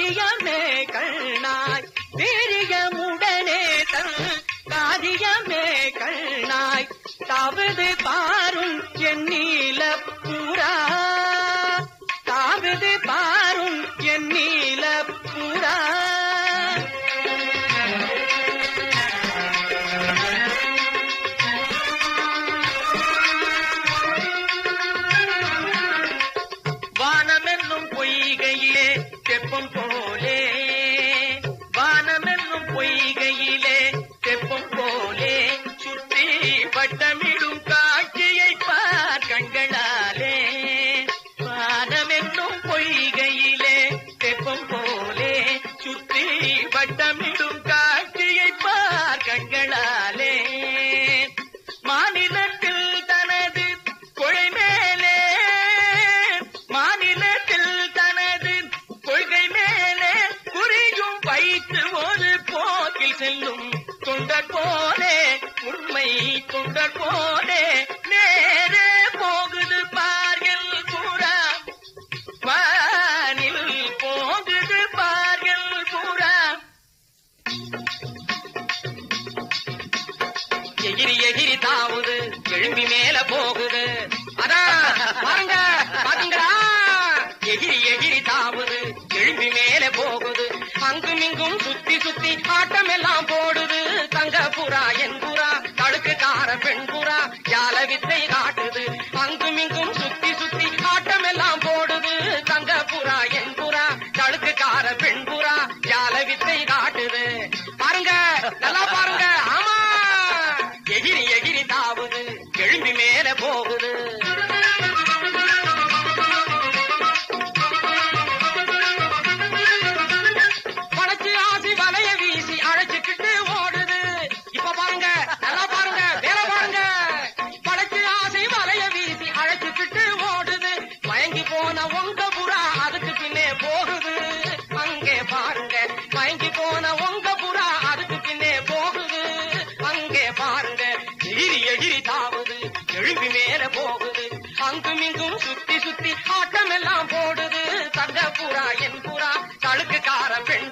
காரியமே கண்ணாய் வீரியமுடனே தன் காரியமே கண்ணாய் தாவது பாரும் என் நீல பூரா தாவது பாரும் என் நீல பூரா வானமென்னும் பொய்கையிலே தெப்பம் போலே வானமென்னும் பொய்கையிலே தெப்பம் போலே சுற்றி வட்டமிடும் காட்சியை பார் கண்களாலே வானமென்னும் பொய்கையிலே தெப்பம் போலே சுற்றி வட்டமிடும் காட்சியை பார் கண்களாலே மாநிலத்தில் தனது கொழை மேலே மாநிலத்தில் தனது கொள்கை மேலே குறியும் வைத்து ஒரு போக்கில் செல்லும் தொண்டர் போலே உண்மை தொண்டர் போலே நேரே போகுது பார்கள் பூரா வானில் போகுது பார்கள் பூரா எகிரி எகிரி தாவுது எழும்பி மேல போகுது அதான் பாருங்க பாத்தீங்களா எகிரி எகிரி தாவுது எழும்பி மேல போகுது அங்குமிங்கும் சுத்தி சுத்தி ஆட்டம் எல்லாம் போடுது தங்க புறா என் புறா தடுக்குக்கார பெண் புறா ஜால வித்தை காட்டுது அங்குமிங்கும் சுத்தி சுத்தி ஆட்டம் எல்லாம் போடுது தங்க புறா என் புறா தடுக்குக்கார பெண் புறா ஜால வித்தை காட்டுது பாருங்க நல்லா பாருங்க ஆமா எகிரி எகிரி தாவுது எழும்பி மேல போகுது படைச்சு ஆசி வலைய வீசி அழைச்சுக்கிட்டு ஓடுது இப்ப பாருங்க நல்லா பாருங்க வேலை பாருங்க படைச்சு ஆசி வலைய வீசி அழைச்சுக்கிட்டு ஓடுது மயங்கி போன உங்க புறா அதுக்கு பின்னே போகுது அங்கே பாருங்க மயங்கி போன உங்க புறா அதுக்கு பின்னே போகுது அங்கே பாருங்க எகிரி எகிரி தாவுது எழும்பி மேல போகுது அங்குமிங்கும் சுத்தி சுத்தி ஆட்டம் எல்லாம் போடுது தங்க புறா என் புறா தழுக்குக்கார பெண்